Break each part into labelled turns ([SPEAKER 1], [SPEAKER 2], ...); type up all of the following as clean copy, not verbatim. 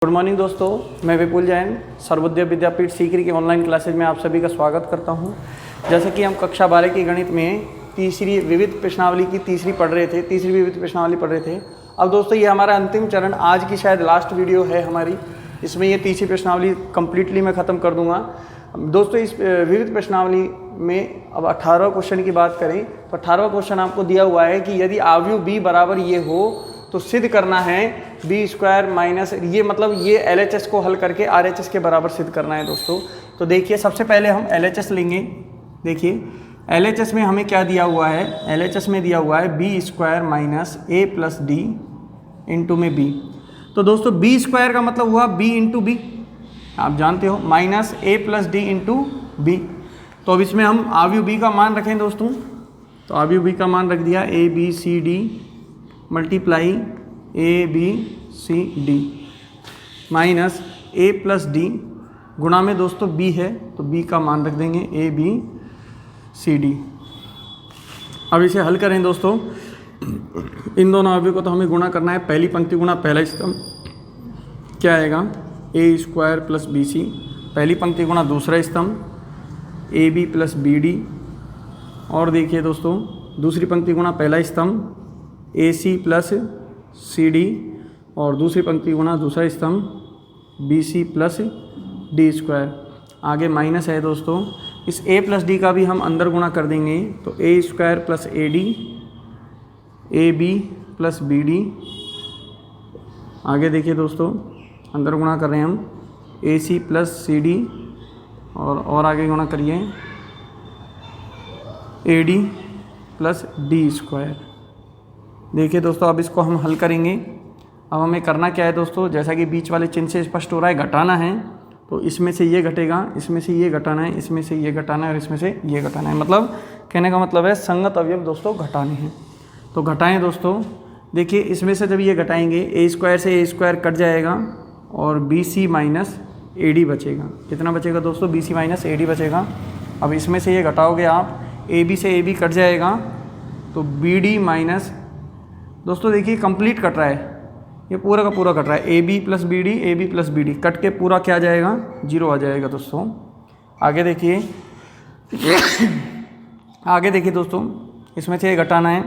[SPEAKER 1] Good morning दोस्तों, मैं विपुल जैन सर्वोदय विद्यापीठ सीकरी की ऑनलाइन क्लासेज में आप सभी का स्वागत करता हूं। जैसे कि हम कक्षा 12 की गणित में तीसरी विविध प्रश्नावली की तीसरी विविध प्रश्नावली पढ़ रहे थे। अब दोस्तों ये हमारा अंतिम चरण, आज की शायद लास्ट वीडियो है हमारी, इसमें ये तीसरी प्रश्नावली कम्प्लीटली मैं ख़त्म कर दूँगा। दोस्तों इस विविध प्रश्नावली में अब 18 क्वेश्चन की बात करें तो 18वां क्वेश्चन आपको दिया हुआ है कि यदि आव्यूह b बराबर ये हो तो सिद्ध करना है बी स्क्वायर माइनस ये, मतलब ये LHS को हल करके RHS के बराबर सिद्ध करना है दोस्तों। तो देखिए सबसे पहले हम LHS लेंगे। देखिए LHS में हमें क्या दिया हुआ है, LHS में दिया हुआ है B square minus a plus D into में बी। तो दोस्तों बी स्क्वायर का मतलब हुआ बी इंटू बी, आप जानते हो, minus a plus D into B. तो अब इसमें हम आव्यूह बी का मान रखें दोस्तों, तो आव्यूह बी का मान रख दिया a b c d multiply a b c d minus a plus d गुणा में दोस्तों बी है तो बी का मान रख देंगे ए बी सी डी। अब इसे हल करें दोस्तों, इन दोनों आव्यूह को तो हमें गुणा करना है, पहली पंक्ति गुणा पहला स्तंभ क्या आएगा a square plus b c, पहली पंक्ति गुणा दूसरा स्तंभ a B plus B d, और देखिए दोस्तों दूसरी पंक्ति गुणा पहला स्तंभ ए सी प्लस सी डी, और दूसरी पंक्ति गुणा दूसरा स्तंभ b c plus d square. आगे माइनस है दोस्तों, इस ए प्लस डी का भी हम अंदर गुणा कर देंगे तो A square plus A D A B plus B D. आगे देखिए दोस्तों अंदर गुणा कर रहे हैं हम ए सी प्लस सी डी, और आगे गुणा करिए A D plus d square. देखिए दोस्तों अब इसको हम हल करेंगे। अब हमें करना क्या है दोस्तों, जैसा कि बीच वाले चिन्ह से स्पष्ट हो रहा है, घटाना है। तो इसमें से ये घटेगा, इसमें से ये घटाना है, इसमें से ये घटाना है और इसमें से ये घटाना है। मतलब कहने का मतलब है संगत अवयव दोस्तों घटाने हैं। तो घटाएं दोस्तों, देखिए इसमें से जब ये घटाएंगे ए स्क्वायर से ए स्क्वायर कट जाएगा और बी सी माइनस ए डी बचेगा। कितना बचेगा दोस्तों, बी सी माइनस ए डी बचेगा। अब इसमें से ये घटाओगे आप, ए बी से ए बी कट जाएगा तो बी डी माइनस, दोस्तों देखिए कंप्लीट कट रहा है, ये पूरा का पूरा कट रहा है, a B plus B d A B plus B d cut के पूरा क्या आ जाएगा, जीरो आ जाएगा दोस्तों। आगे देखिए आगे देखिए दोस्तों इसमें से ये घटाना है,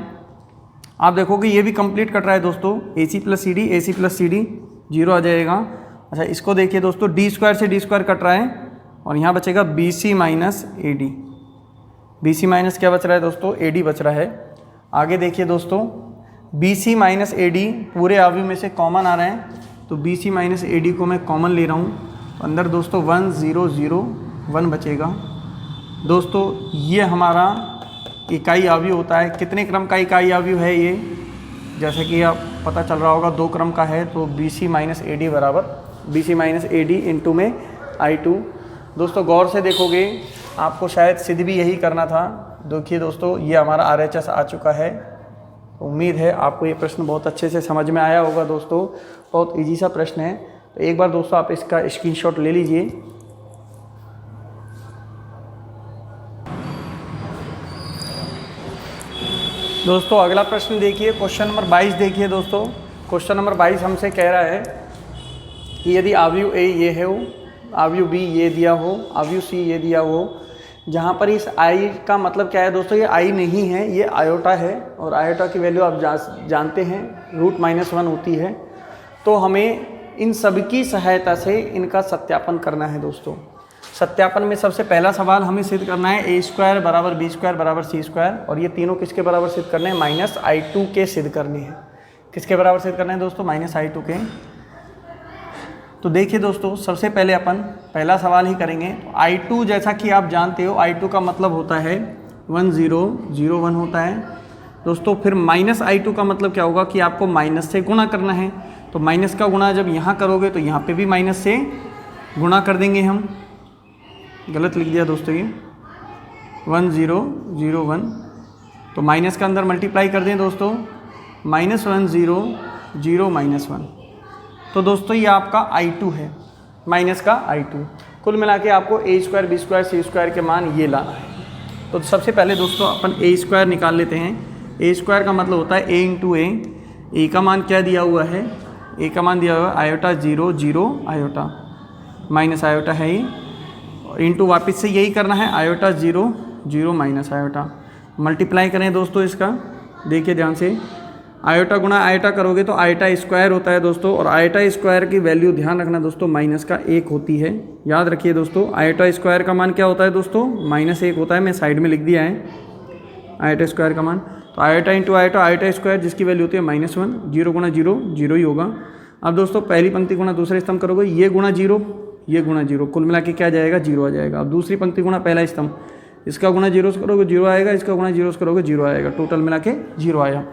[SPEAKER 1] आप देखोगे ये भी कंप्लीट कट रहा है दोस्तों, A C plus C D zero आ जाएगा। अच्छा इसको देखिए दोस्तों, डी स्क्वायर से डी स्क्वायर कट रहा है और यहाँ बचेगा बी सी माइनस ए डी। बी सी माइनस क्या बच रहा है दोस्तों, ए डी बच रहा है। आगे देखिए दोस्तों बी सी माइनस ए डी पूरे आव्यूह में से कॉमन आ रहे हैं, तो बी सी माइनस ए डी को मैं कॉमन ले रहा हूँ। तो अंदर दोस्तों 1 0 0 1 बचेगा। दोस्तों ये हमारा इकाई आव्यूह होता है। कितने क्रम का इकाई आव्यूह है ये, जैसे कि आप पता चल रहा होगा 2 क्रम का है। तो बी सी माइनस ए डी बराबर बी सी माइनस ए डी इंटू में I2। दोस्तों गौर से देखोगे आपको शायद सिद्ध भी यही करना था। देखिए दोस्तों ये हमारा RHS आ चुका है। उम्मीद है आपको ये प्रश्न बहुत अच्छे से समझ में आया होगा दोस्तों, बहुत इजी सा प्रश्न है। तो एक बार दोस्तों आप इसका स्क्रीनशॉट ले लीजिए। दोस्तों अगला प्रश्न देखिए, क्वेश्चन नंबर 22 देखिए दोस्तों। क्वेश्चन नंबर 22 हमसे कह रहा है कि यदि आव्यूह ए ये है, आव्यूह बी ये दिया हो, आव्यूह सी ये दिया हो, जहाँ पर इस आई का मतलब क्या है दोस्तों, ये आई नहीं है, ये आयोटा है, और आयोटा की वैल्यू आप जानते हैं √-1 होती है। तो हमें इन सब की सहायता से इनका सत्यापन करना है दोस्तों। सत्यापन में सबसे पहला सवाल हमें सिद्ध करना है ए स्क्वायर बराबर बी स्क्वायर बराबर सी स्क्वायर, और ये तीनों किसके बराबर सिद्ध करने हैं, -I2 के सिद्ध करने हैं। किसके बराबर सिद्ध करने हैं दोस्तों, -I2 के। तो देखिए दोस्तों सबसे पहले अपन पहला सवाल ही करेंगे। तो I2 जैसा कि आप जानते हो I2 का मतलब होता है 1 0 0 1 होता है दोस्तों। फिर -I2 का मतलब क्या होगा कि आपको माइनस से गुणा करना है। तो माइनस का गुणा जब यहाँ करोगे तो यहाँ पे भी माइनस से गुणा कर देंगे हम। गलत लिख दिया दोस्तों ये 1 0 0 1, तो माइनस का अंदर मल्टीप्लाई कर दें दोस्तों, -1 0 0 -1। तो दोस्तों ये आपका I2 है, माइनस का I2। कुल मिला के आपको ए स्क्वायर बी स्क्वायर सी स्क्वायर के मान ये लाना है। तो सबसे पहले दोस्तों अपन ए स्क्वायर निकाल लेते हैं। ए स्क्वायर का मतलब होता है ए इंटू ए। ए का मान क्या दिया हुआ है, ए का मान दिया हुआ है आयोटा 0 0 आयोटा माइनस आयोटा है ये, इंटू वापस से यही करना है आयोटा 0 0 माइनस आयोटा। मल्टीप्लाई करें दोस्तों इसका, देखिए ध्यान से, आयोटा गुणा आयोटा करोगे तो आयोटा स्क्वायर होता है दोस्तों, और आयोटा स्क्वायर की वैल्यू ध्यान रखना दोस्तों माइनस का 1 होती है। याद रखिए दोस्तों आयोटा स्क्वायर का मान क्या होता है दोस्तों, -1 होता है। मैं साइड में लिख दिया है आयोटा स्क्वायर का मान। तो iota into iota, iota square जिसकी वैल्यू होती है -1, 0 गुणा 0 0 ही होगा। अब दोस्तों पहली पंक्ति गुणा दूसरे स्तंभ करोगे, ये गुणा 0 ये गुणा 0, कुल मिला के क्या जाएगा 0 आ जाएगा। अब दूसरी पंक्ति गुणा पहला स्तंभ, इसका गुणा 0 से करोगे 0 आएगा, इसका गुणा 0 से करोगे 0 आएगा, टोटल मिला के 0 आया।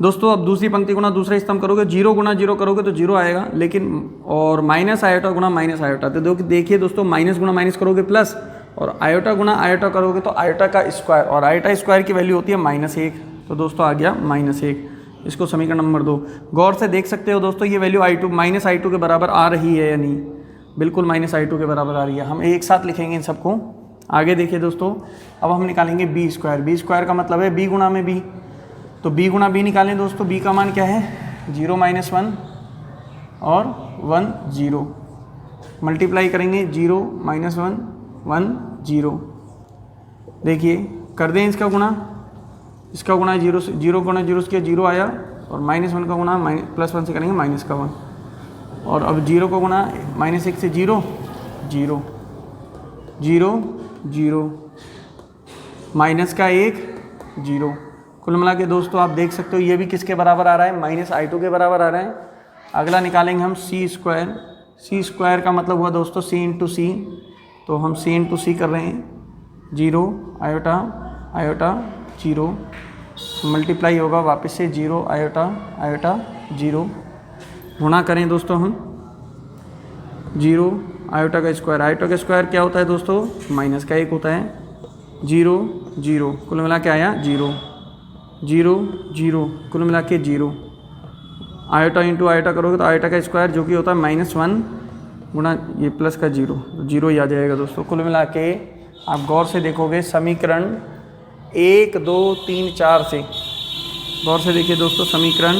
[SPEAKER 1] दोस्तों अब दूसरी पंक्ति गुणा दूसरा स्तंभ करोगे, 0 गुणा 0 करोगे तो 0 आएगा, लेकिन और माइनस आयोटा गुणा माइनस आयोटा, तो देखिए दोस्तों माइनस गुणा माइनस करोगे प्लस, और आयोटा गुणा आयोटा करोगे तो आयोटा का स्क्वायर, और आयोटा स्क्वायर की वैल्यू होती है -1, तो दोस्तों आ गया -1। इसको समीकरण नंबर 2 गौर से देख सकते हो दोस्तों, ये वैल्यू I2 -I2 के बराबर आ रही है या नहीं, बिल्कुल -I2 के बराबर आ रही है। हम एक साथ लिखेंगे इन सबको। आगे देखिए दोस्तों, अब हम निकालेंगे बी स्क्वायर का मतलब है b गुणा में b, तो b गुणा b निकालें दोस्तों। b का मान क्या है 0 -1 और 1 0, मल्टीप्लाई करेंगे 0 -1 1 0, देखिए कर दें इसका गुणा 0 से 0 गुणा 0 से 0 आया, और -1 का गुणा +1 से करेंगे -1, और अब 0 का गुणा -1 से 0 0 0 0 माइनस का 1 0, कुल मिला के दोस्तों आप देख सकते हो ये भी किसके बराबर आ रहा है -I2 के बराबर आ रहा है। अगला निकालेंगे हम c स्क्वायर का मतलब हुआ दोस्तों c इंटू सी, तो हम c इंटू सी कर रहे हैं 0 आयोटा आयोटा 0, मल्टीप्लाई होगा वापस से 0 आयोटा आयोटा 0, गुणा करें दोस्तों हम 0 आयोटा का स्क्वायर क्या होता है दोस्तों -1 होता है, 0 0, कुल मिला के आया 0 0 0, कुल मिला के 0, आयोटा इंटू आयोटा करोगे तो आयोटा का स्क्वायर जो कि होता है -1 गुणा ये प्लस का 0, 0 ही आ जाएगा दोस्तों। कुल मिला के आप गौर से देखोगे समीकरण 1 2 3 4 से, गौर से देखिए दोस्तों समीकरण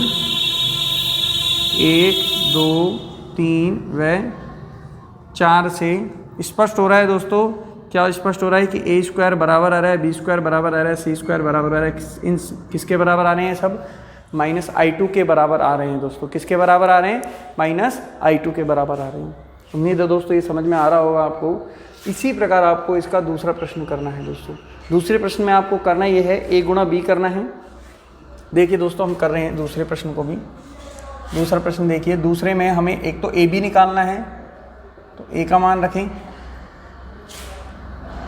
[SPEAKER 1] 1 2 3 व 4 से स्पष्ट हो रहा है दोस्तों। क्या स्पष्ट हो रहा है कि ए स्क्वायर बराबर आ रहा है, बी स्क्वायर बराबर आ रहा है, सी स्क्वायर बराबर आ रहा है, इन किसके बराबर आ रहे हैं, सब -I2 के बराबर आ रहे हैं दोस्तों। किसके बराबर आ रहे हैं, -I2 के बराबर आ रहे हैं। उम्मीद है दोस्तों ये समझ में आ रहा होगा आपको। इसी प्रकार आपको इसका दूसरा प्रश्न करना है दोस्तों। दूसरे प्रश्न में आपको करना ये है a गुणा b करना है। देखिए दोस्तों हम कर रहे हैं दूसरे प्रश्न को भी। दूसरा प्रश्न देखिए, दूसरे में हमें एक तो a b निकालना है, तो a का मान रखें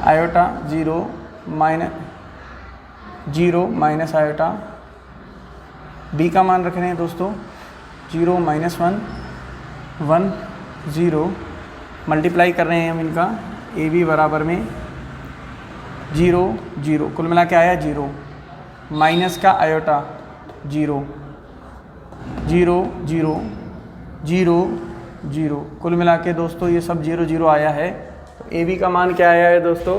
[SPEAKER 1] आयोटा 0 माइनस आयोटा, b का मान रख रहे हैं दोस्तों 0 -1 1 0, मल्टीप्लाई कर रहे हैं हम इनका ए बी बराबर में 0 0, कुल मिला के आया 0, माइनस का आयोटा 0 0 0 0 0, कुल मिला के दोस्तों ये सब 0 0 आया है। तो ए बी का मान क्या आया है दोस्तों,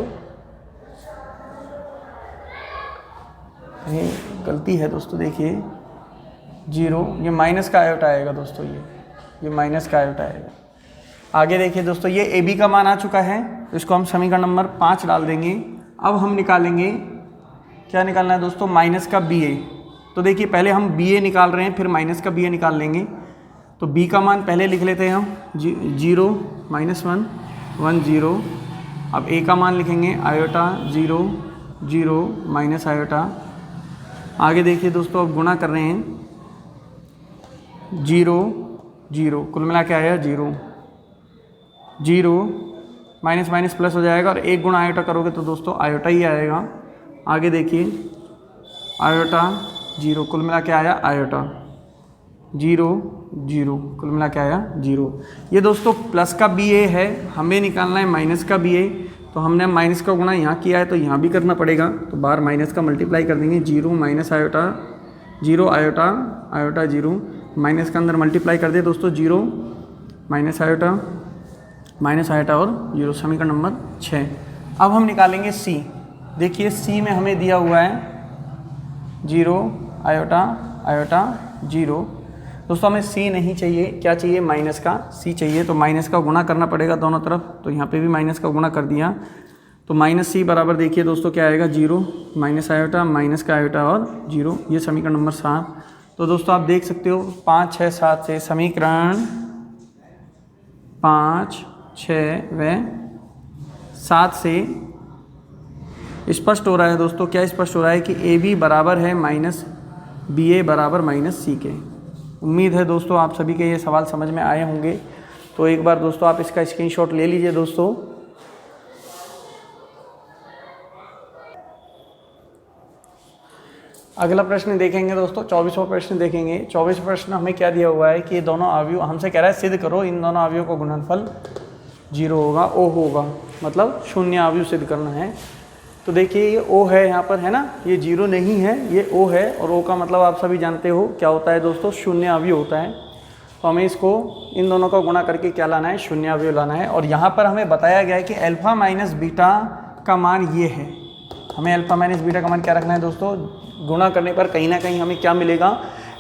[SPEAKER 1] ये गलती है दोस्तों, देखिए 0, ये माइनस का आयोटा आएगा दोस्तों, ये माइनस का आयोटा आएगा। आगे देखिए दोस्तों ये ए बी का मान आ चुका है, तो इसको हम समीकरण नंबर 5 डाल देंगे। अब हम निकालेंगे, क्या निकालना है दोस्तों, माइनस का बी ए। तो देखिए पहले हम बी ए निकाल रहे हैं, फिर माइनस का बी ए निकाल लेंगे। तो बी का मान पहले लिख लेते हैं हम 0 -1 1 0। अब ए का मान लिखेंगे आयोटा 0 0 माइनस आयोटा। आगे देखिए दोस्तों अब गुणा कर रहे हैं 0 0, कुल मिला के आया 0 0, माइनस माइनस प्लस हो जाएगा, और 1 गुणा आयोटा करोगे तो दोस्तों आयोटा ही आएगा। आगे देखिए आयोटा 0, कुल मिला के आया आयोटा 0 0, कुल मिला के आया 0। ये दोस्तों प्लस का बी ए है, हमें निकालना है माइनस का बी ए। तो हमने माइनस का गुणा यहाँ किया है तो यहाँ भी करना पड़ेगा, तो बाहर माइनस का मल्टीप्लाई कर देंगे 0 minus iota 0 iota iota 0, minus का अंदर मल्टीप्लाई कर दे दोस्तों 0 माइनस आयोटा और 0, समीकरण नंबर 6। अब हम निकालेंगे सी। देखिए सी में हमें दिया हुआ है 0 आयोटा आयोटा 0, दोस्तों हमें सी नहीं चाहिए, क्या चाहिए, माइनस का सी चाहिए। तो माइनस का गुणा करना पड़ेगा दोनों तरफ, तो यहाँ पे भी माइनस का गुणा कर दिया। तो माइनस सी बराबर देखिए दोस्तों क्या आएगा, 0, माइनस आयोटा माइनस का आयोटा और 0। ये समीकरण नंबर 7। तो दोस्तों आप देख सकते हो 5, 6, 7 से समीकरण 5, 6 व 7 से स्पष्ट हो रहा है दोस्तों, क्या स्पष्ट हो रहा है कि ए बी बराबर है माइनस बी ए बराबर माइनस सी के। उम्मीद है दोस्तों आप सभी के ये सवाल समझ में आए होंगे। तो एक बार दोस्तों आप इसका स्क्रीनशॉट ले लीजिए दोस्तों। अगला प्रश्न देखेंगे दोस्तों, 24वां प्रश्न देखेंगे। 24वां प्रश्न हमें क्या दिया हुआ है कि ये दोनों अवयव, हमसे कह रहा है सिद्ध करो इन दोनों अवयवों का गुणनफल 0 होगा, ओ होगा, मतलब शून्य अवयव सिद्ध करना है। तो देखिए ये ओ है यहाँ पर, है ना, ये 0 नहीं है, ये ओ है, और ओ का मतलब आप सभी जानते हो क्या होता है दोस्तों, शून्य अवयव होता है। तो हमें इसको इन दोनों का गुणा करके क्या लाना है, शून्य अवयव लाना है। और यहाँ पर हमें बताया गया है कि अल्फा माइनस बीटा का मान ये है। हमें अल्फा माइनस बीटा का मान क्या रखना है दोस्तों, गुणा करने पर कहीं ना कहीं हमें क्या मिलेगा,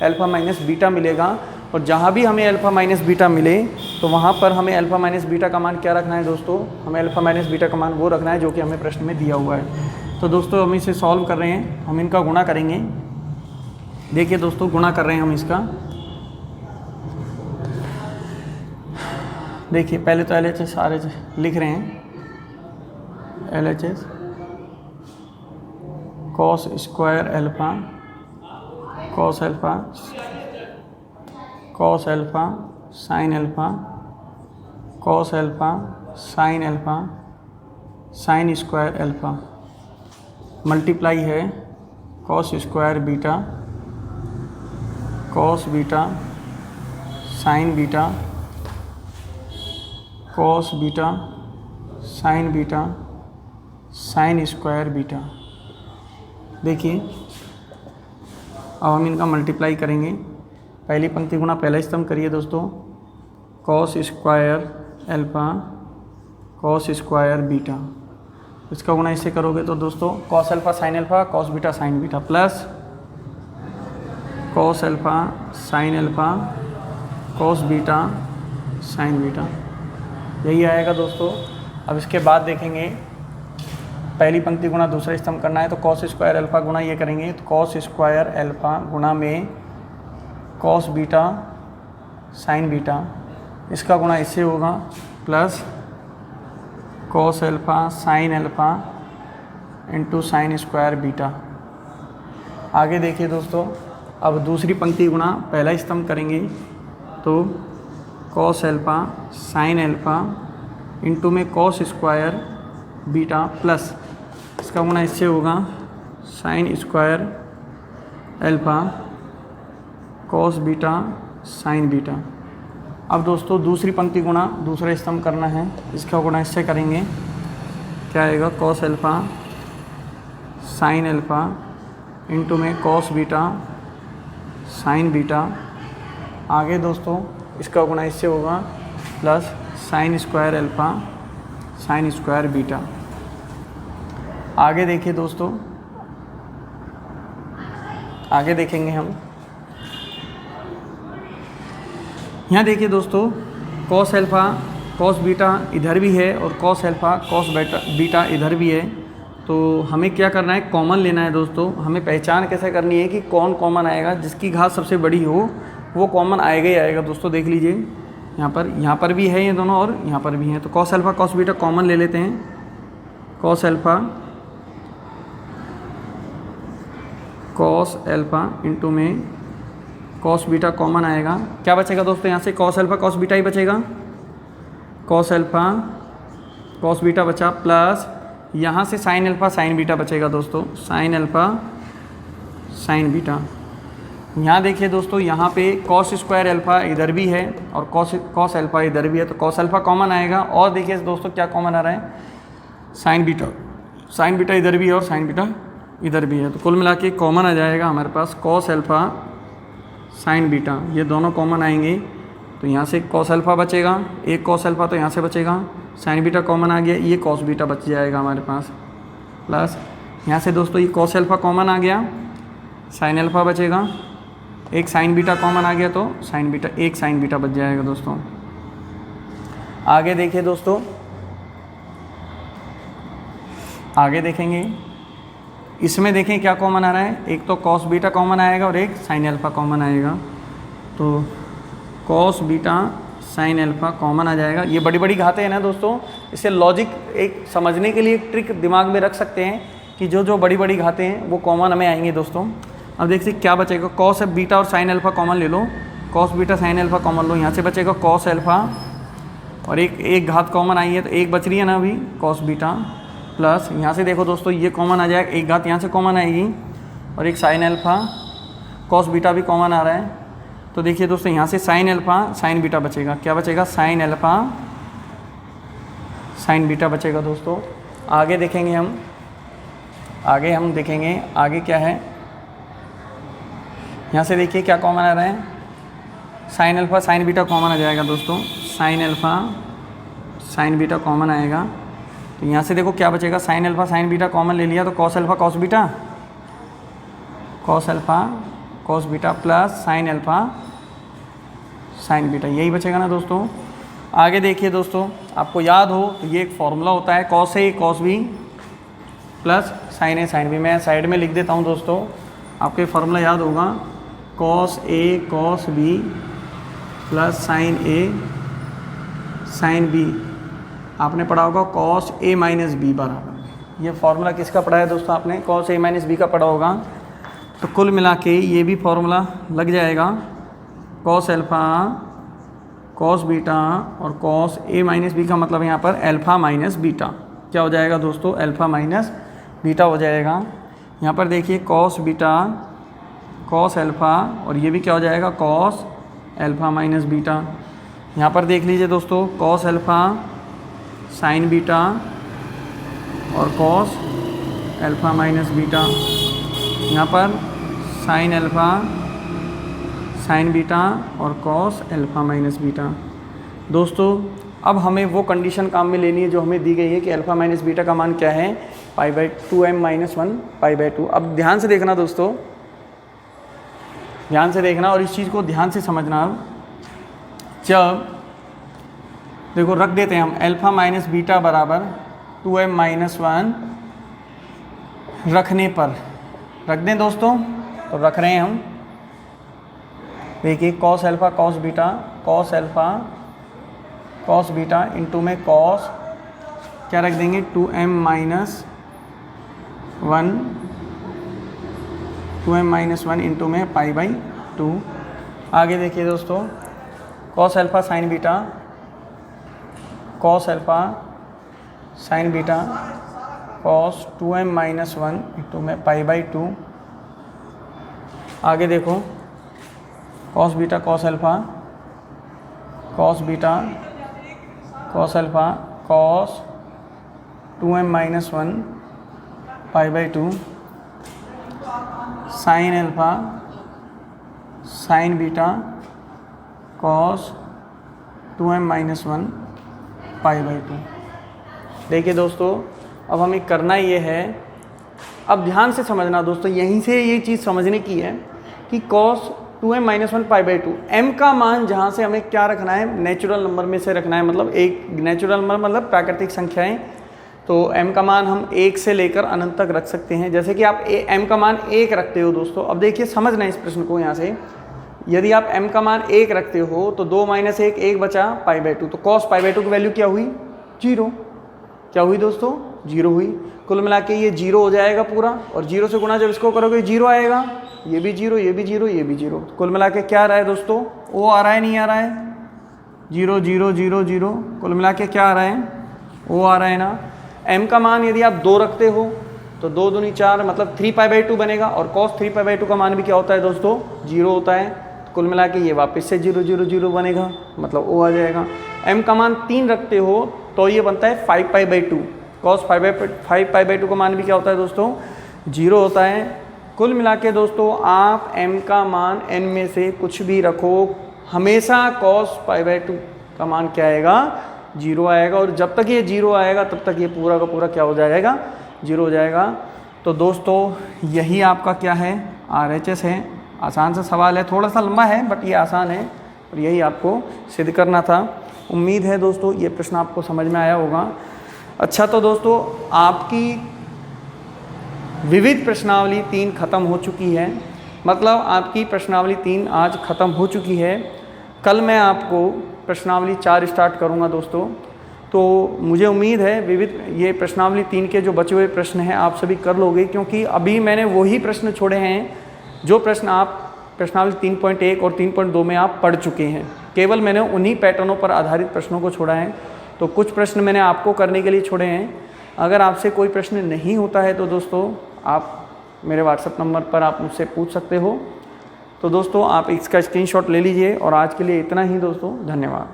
[SPEAKER 1] अल्फा माइनस बीटा मिलेगा। और जहाँ भी हमें अल्फा माइनस बीटा मिले तो वहाँ पर हमें अल्फा माइनस बीटा का मान क्या रखना है दोस्तों, हमें अल्फा माइनस बीटा का मान वो रखना है जो कि हमें प्रश्न में दिया हुआ है। तो दोस्तों हम इसे सॉल्व कर रहे हैं, हम इनका गुणा करेंगे। देखिए दोस्तों गुणा कर रहे हैं हम इसका। देखिए पहले तो LHS सारे लिख रहे हैं, LHS cos square alpha cos alpha cos alpha sine alpha cos alpha sine alpha sine square alpha multiply है cos square beta cos beta sine beta cos beta sine beta sine square beta. देखिए अब हम इनका multiply करेंगे। पहली पंक्ति गुणा पहला स्तंभ करिए दोस्तों, cos square alpha cos square beta. इसका गुणा इससे करोगे तो दोस्तों cos alpha sine alpha cos beta sine beta plus cos alpha sine alpha cos beta sine beta, यही आएगा दोस्तों। अब इसके बाद देखेंगे पहली पंक्ति गुणा दूसरा स्तंभ करना है, तो कॉस स्क्वायर अल्फा गुणा ये करेंगे, तो कॉस स्क्वायर अल्फा गुणा में कॉस बीटा साइन बीटा, इसका गुणा इससे होगा plus cos alpha sine alpha into sine square beta. आगे देखिए दोस्तों, अब दूसरी पंक्ति गुणा पहला स्तंभ करेंगे, तो cos alpha sine alpha into में कॉस स्क्वायर बीटा प्लस इसका गुणा इससे होगा sign square alpha cos beta sine beta. अब दोस्तों दूसरी पंक्ति गुणा दूसरा स्तंभ करना है, इसका गुणा इससे करेंगे, क्या आएगा, cos alpha sine alpha into में कॉस बीटा साइन बीटा। आगे दोस्तों इसका गुणा इससे होगा plus sign square alpha sine square beta. आगे देखिए दोस्तों, आगे देखेंगे हम, यहाँ देखिए दोस्तों कॉस अल्फा कॉस बीटा इधर भी है और कॉस अल्फा कॉस बीटा इधर भी है। तो हमें क्या करना है, कॉमन लेना है दोस्तों। हमें पहचान कैसे करनी है कि कौन कॉमन आएगा, जिसकी घात सबसे बड़ी हो वो कॉमन आएगा ही आएगा दोस्तों। देख लीजिए यहाँ पर भी है ये दोनों और यहाँ पर भी हैं, तो cos alpha cos beta common ले लेते हैं। कॉस अल्फा इंटू में कॉस बीटा कॉमन आएगा, क्या बचेगा दोस्तों यहाँ से, कॉस अल्फा कॉस बीटा ही बचेगा। कॉस अल्फा कॉस बीटा बचा प्लस यहाँ से साइन अल्फा साइन बीटा बचेगा दोस्तों, साइन अल्फा साइन बीटा। यहाँ देखिए दोस्तों, यहाँ पे कॉस स्क्वायर अल्फा इधर भी है और कॉस अल्फा इधर भी है, तो कॉस अल्फा कॉमन आएगा। और देखिए दोस्तों क्या कॉमन आ रहा है, साइन बीटा इधर भी है और साइन बीटा इधर भी है, तो कुल मिला के कॉमन आ जाएगा हमारे पास कॉस अल्फा साइन बीटा, ये दोनों कॉमन आएंगे। तो यहाँ से कॉस अल्फा बचेगा, एक कॉस अल्फा तो यहाँ से बचेगा, साइन बीटा कॉमन आ गया, ये कॉस बीटा बच जाएगा हमारे पास, प्लस यहाँ से दोस्तों ये कॉस अल्फा कॉमन आ गया, साइन अल्फा बचेगा एक साइन बीटा कॉमन आ गया तो साइन बीटा, एक साइन बीटा बच जाएगा दोस्तों। आगे देखिए दोस्तों, आगे देखेंगे, इसमें देखें क्या कॉमन आ रहा है, एक तो कॉस बीटा कॉमन आएगा और एक साइन अल्फ़ा कॉमन आएगा। तो cos beta sine alpha common आ जाएगा। ये बड़ी बड़ी घातें हैं ना दोस्तों, इसे लॉजिक एक समझने के लिए एक ट्रिक दिमाग में रख सकते हैं कि जो जो बड़ी बड़ी घातें हैं वो कॉमन हमें आएंगी दोस्तों। अब देखिए क्या बचेगा, कॉस बीटा और साइन अल्फ़ा कॉमन ले लो, cos beta sine alpha common लो, यहाँ से बचेगा कॉस अल्फ़ा और एक घात कॉमन आई है तो एक बच रही है ना अभी, कॉस बीटा प्लस यहाँ से देखो दोस्तों ये कॉमन आ जाएगा, एक घात यहाँ से कॉमन आएगी और एक साइन अल्फ़ा, कॉस बीटा भी कॉमन आ रहा है। तो देखिए दोस्तों यहाँ से साइन अल्फ़ा साइन बीटा बचेगा, क्या बचेगा, साइन अल्फ़ा साइन बीटा बचेगा दोस्तों। आगे देखेंगे हम, आगे हम देखेंगे आगे क्या है, यहाँ से देखिए क्या कॉमन आ रहा है, sine alpha sine beta common आ जाएगा दोस्तों, sine alpha sine beta common आएगा। तो यहाँ से देखो क्या बचेगा, sine alpha sine beta common ले लिया तो cos alpha cos beta, cos alpha cos beta plus sine alpha sine beta, यही बचेगा ना दोस्तों। आगे देखिए दोस्तों, आपको याद हो तो ये एक फॉर्मूला होता है cos A cos B plus sign A sine B. मैं साइड में लिख देता हूँ दोस्तों, आपको फार्मूला याद होगा, cos A cos B plus sign A sine B. आपने पढ़ा होगा कॉस ए माइनस बी बराबर, ये फार्मूला किसका पढ़ा है दोस्तों आपने, कॉस ए माइनस बी का पढ़ा होगा। तो कुल मिला के ये भी फार्मूला लग जाएगा, कॉस अल्फ़ा कॉस बीटा और कॉस ए माइनस बी का मतलब यहाँ पर अल्फ़ा माइनस बीटा, क्या हो जाएगा दोस्तों, अल्फ़ा माइनस बीटा हो जाएगा। यहाँ पर देखिए कॉस बीटा कॉस अल्फ़ा और ये भी क्या हो जाएगा, कॉस अल्फ़ा माइनस बीटा। यहाँ पर देख लीजिए दोस्तों, कॉस अल्फ़ा साइन बीटा और कॉस अल्फ़ा माइनस बीटा, यहाँ पर साइन अल्फ़ा साइन बीटा और कॉस अल्फ़ा माइनस बीटा। दोस्तों अब हमें वो कंडीशन काम में लेनी है जो हमें दी गई है कि अल्फ़ा माइनस बीटा का मान क्या है, pi by 2m minus 1 pi by 2। अब ध्यान से देखना दोस्तों, ध्यान से देखना और इस चीज़ को ध्यान से समझना। अब जब देखो रख देते हैं हम अल्फ़ा माइनस बीटा बराबर 2m माइनस 1 रखने पर रख दें दोस्तों, तो रख रहे हैं हम। देखिए cos alpha cos beta, cos alpha cos beta into में कॉस क्या रख देंगे, 2m minus 1 2m minus 1 into में पाई बाई 2। आगे देखिए दोस्तों, cos alpha sine beta cos alpha sine beta cos 2m minus 1 into में पाई बाई 2। आगे देखो cos beta cos alpha cos beta cos alpha cos 2m minus 1 pi by 2 sign alpha sine beta cos 2m minus 1 pi by 2। देखिए दोस्तों अब हमें करना ये है, अब ध्यान से समझना दोस्तों, यहीं से ये चीज़ समझने की है कि cos 2m minus 1 pi by 2 m का मान जहाँ से हमें क्या रखना है, नेचुरल नंबर में से रखना है, मतलब एक नेचुरल नंबर मतलब प्राकृतिक संख्याएं। तो m का मान हम 1 से लेकर अनंत तक रख सकते हैं। जैसे कि आप m का मान 1 रखते हो दोस्तों, अब देखिए समझना इस प्रश्न को। यहाँ से यदि आप m का मान 1 रखते हो तो 2 माइनस 1 1 बचा पाई बाई 2, तो cos पाई बाई 2 की वैल्यू क्या हुई, 0। क्या हुई दोस्तों, 0 हुई। कुल मिला के ये 0 हो जाएगा पूरा, और 0 से गुणा जब इसको करोगे 0 आएगा, ये भी 0 ये भी 0 ये भी 0। कुल मिला के क्या आ रहा है दोस्तों, ओ आ रहा है नहीं आ रहा है, 0 0 0 0। कुल मिला के क्या आ रहा है, ओ आ रहा है ना। m का मान यदि आप 2 रखते हो तो 2 दूनी 4 मतलब 3 पाई बाई 2 बनेगा, और cos 3 पाई बाई 2 का मान भी क्या होता है दोस्तों, 0 होता है। तो कुल मिला के ये वापस से 0 0 0 बनेगा, मतलब ओ आ जाएगा। m का मान 3 रखते हो तो ये बनता है 5 pi by 2, cos 5 pi by 2 का मान भी क्या होता है दोस्तों, 0 होता है। कुल मिला के दोस्तों आप m का मान n में से कुछ भी रखो, हमेशा cos पाई बाई 2 का मान क्या आएगा, 0 आएगा, और जब तक ये 0 आएगा तब तक ये पूरा का पूरा क्या हो जाएगा, 0 हो जाएगा। तो दोस्तों यही आपका क्या है, RHS है, आसान सा सवाल है, थोड़ा सा लंबा है बट ये आसान है और यही आपको सिद्ध करना था। उम्मीद है दोस्तों ये प्रश्न आपको समझ में आया होगा। अच्छा तो दोस्तों आपकी विविध प्रश्नावली 3 ख़त्म हो चुकी है, मतलब आपकी प्रश्नावली 3 आज ख़त्म हो चुकी है। कल मैं आपको प्रश्नावली 4 स्टार्ट करूंगा दोस्तों। तो मुझे उम्मीद है विविध ये प्रश्नावली 3 के जो बचे हुए प्रश्न हैं आप सभी कर लोगे, क्योंकि अभी मैंने वही प्रश्न छोड़े हैं जो प्रश्न आप प्रश्नावली 3.1 और 3.2 में आप पढ़ चुके हैं। केवल मैंने उन्हीं पैटर्नों पर आधारित प्रश्नों को छोड़ा है। तो कुछ प्रश्न मैंने आपको करने के लिए छोड़े हैं। अगर आपसे कोई प्रश्न नहीं होता है तो दोस्तों आप मेरे व्हाट्सएप नंबर पर आप मुझसे पूछ सकते हो। तो दोस्तों आप इसका स्क्रीनशॉट ले लीजिए और आज के लिए इतना ही दोस्तों, धन्यवाद।